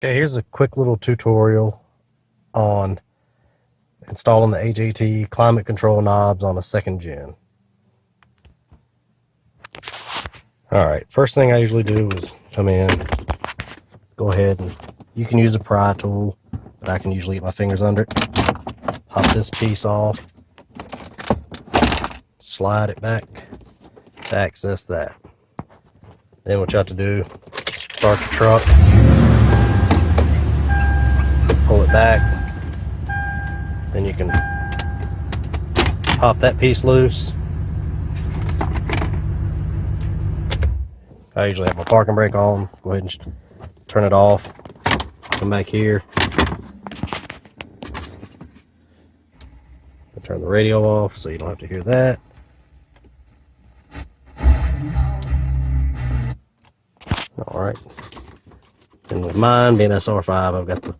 Okay, here's a quick little tutorial on installing the AJT climate control knobs on a second gen. Alright, first thing I usually do is come in, go ahead and you can use a pry tool, but I can usually get my fingers under it. Pop this piece off, slide it back to access that. Then what you have to do, start the truck, pull it back, then you can pop that piece loose. I usually have my parking brake on, go ahead and turn it off, come back here, turn the radio off so you don't have to hear that. Alright, and with mine being SR5, I've got the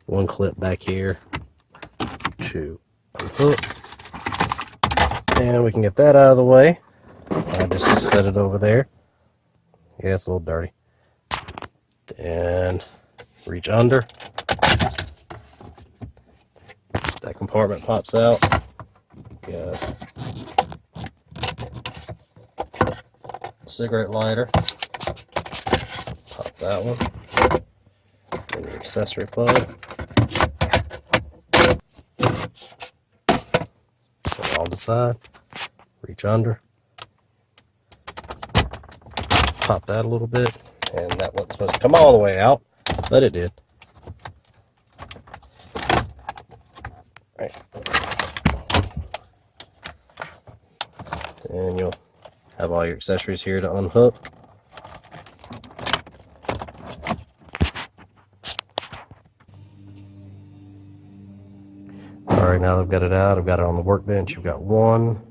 one clip back here to unhook, and we can get that out of the way. I just set it over there. Yeah, it's a little dirty. And reach under. That compartment pops out. Got cigarette lighter. Pop that one. And your accessory plug. Put it on the side. Reach under. Pop that a little bit. And that wasn't supposed to come all the way out, but it did. Right. And you'll have all your accessories here to unhook. Alright, now that I've got it out, I've got it on the workbench. You've got 1,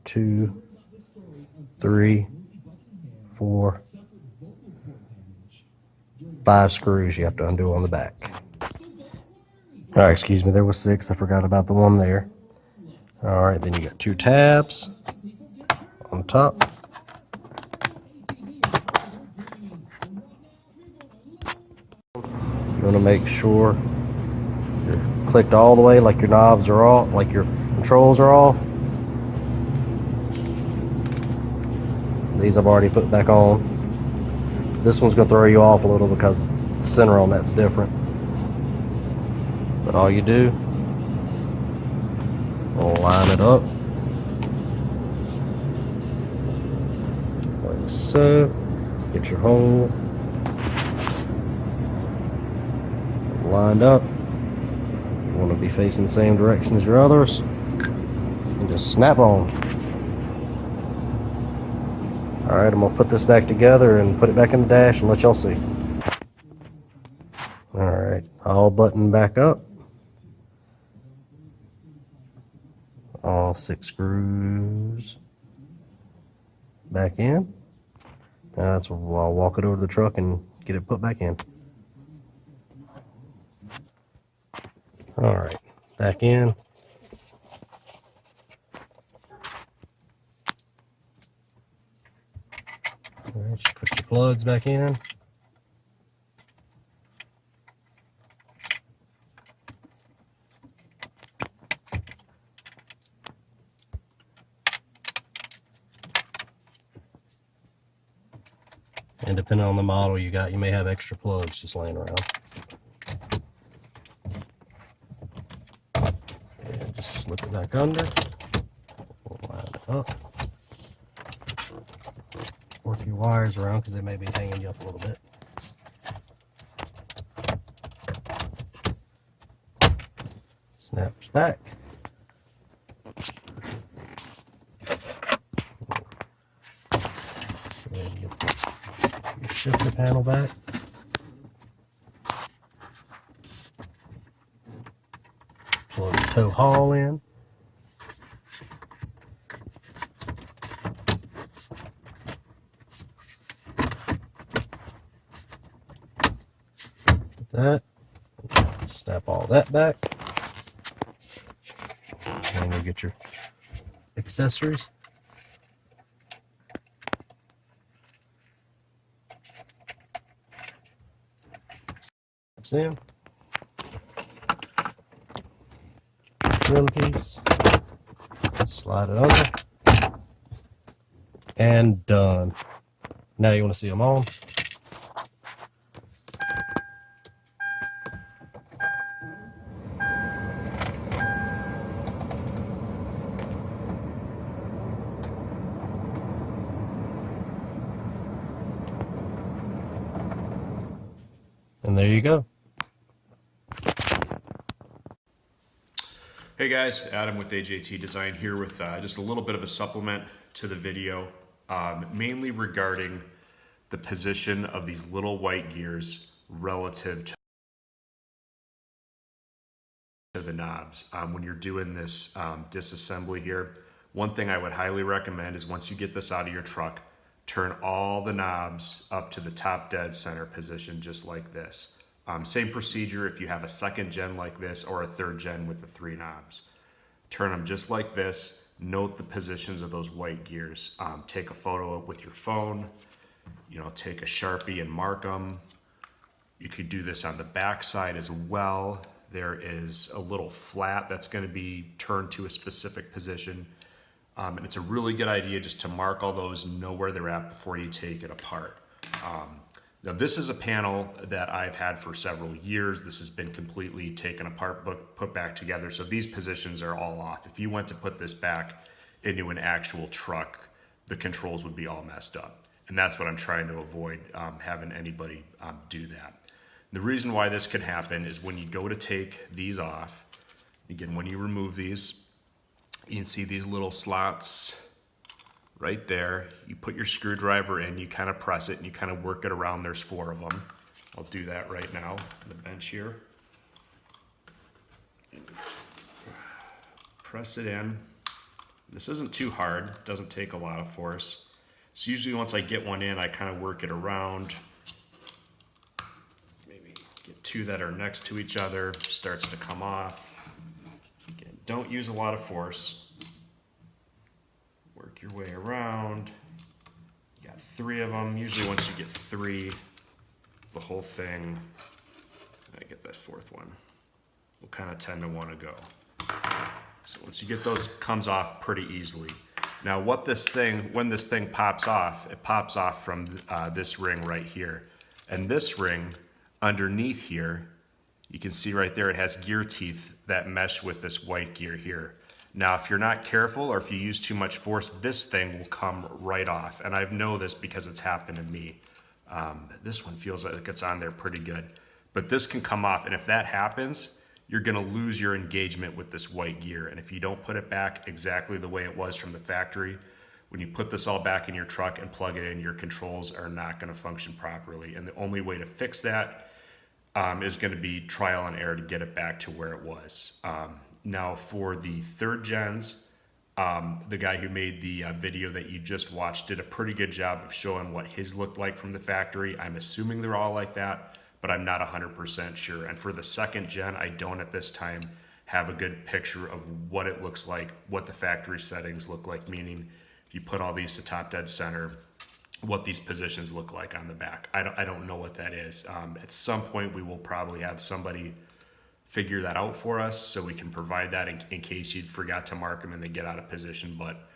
2, 3, 4, 5 screws you have to undo on the back. Alright, excuse me, there was 6. I forgot about the one there. Alright, then you got 2 tabs on top. You want to make sure you're clicked all the way, like your knobs are off, like your controls are off. These I've already put back on. This one's going to throw you off a little because the center on that's different. But all you do, line it up like so. Get your hole lined up. You want to be facing the same direction as your others, and just snap on. Alright, I'm going to put this back together and put it back in the dash and let y'all see. Alright, all button back up. All 6 screws back in. Now that's where I'll walk it over to the truck and get it put back in. Alright, back in. Alright, just put your plugs back in. And depending on the model you got, you may have extra plugs just laying around. And just slip it back under. Line it up. Work your wires around because they may be hanging you up a little bit. Snaps back. And get your shifter panel back. Plug the tow haul in. That. Snap all that back. And you get your accessories. clips in. Trim piece. Slide it under. And done. Now you want to see them on. And there you go. Hey guys, Adam with AJT Design here with just a little bit of a supplement to the video, mainly regarding the position of these little white gears relative to the knobs. When you're doing this disassembly here, one thing I would highly recommend is once you get this out of your truck, turn all the knobs up to the top dead center position just like this. Same procedure if you have a second gen like this or a third gen with the 3 knobs. Turn them just like this. Note the positions of those white gears. Take a photo with your phone, take a Sharpie and mark them. You could do this on the back side as well. There is a little flat that's going to be turned to a specific position. And it's a really good idea just to mark all those and know where they're at before you take it apart. Now this is a panel that I've had for several years. This has been completely taken apart, put back together. So these positions are all off. If you went to put this back into an actual truck, the controls would be all messed up. And that's what I'm trying to avoid, having anybody do that. The reason why this could happen is when you go to take these off, again, when you remove these, you can see these little slots right there. You put your screwdriver in, you kind of press it and you kind of work it around. There's 4 of them. I'll do that right now on the bench here. Press it in. This isn't too hard, doesn't take a lot of force. So usually once I get one in, I kind of work it around. Maybe get 2 that are next to each other, starts to come off. Again, don't use a lot of force. Work your way around. You got 3 of them. Usually once you get 3, the whole thing, I get that 4th one, will kind of tend to want to go. So once you get those, comes off pretty easily. Now when this thing pops off, it pops off from this ring right here. And this ring underneath here, you can see right there, it has gear teeth that mesh with this white gear here. Now, if you're not careful or if you use too much force, this thing will come right off. And I know this because it's happened to me. This one feels like it's on there pretty good. But this can come off, and if that happens, you're gonna lose your engagement with this white gear. And if you don't put it back exactly the way it was from the factory, when you put this all back in your truck and plug it in, your controls are not gonna function properly. And the only way to fix that is gonna be trial and error to get it back to where it was. Now for the 3rd gens, the guy who made the video that you just watched did a pretty good job of showing what his looked like from the factory. I'm assuming they're all like that, but I'm not 100% sure. And for the 2nd gen, I don't at this time have a good picture of what it looks like, what the factory settings look like, meaning if you put all these to top dead center, what these positions look like on the back. I don't know what that is. At some point, we will probably have somebody figure that out for us so we can provide that in case you forgot to mark them and they get out of position. But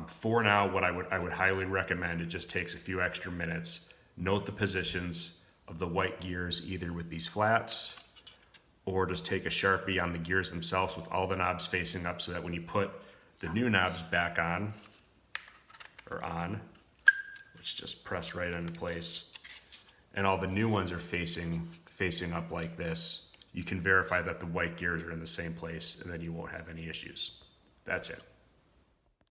for now, what I would highly recommend, it just takes a few extra minutes. Note the positions of the white gears either with these flats or just take a Sharpie on the gears themselves with all the knobs facing up so that when you put the new knobs back on, which just press right into place, and all the new ones are facing up like this, you can verify that the white gears are in the same place and then you won't have any issues. That's it.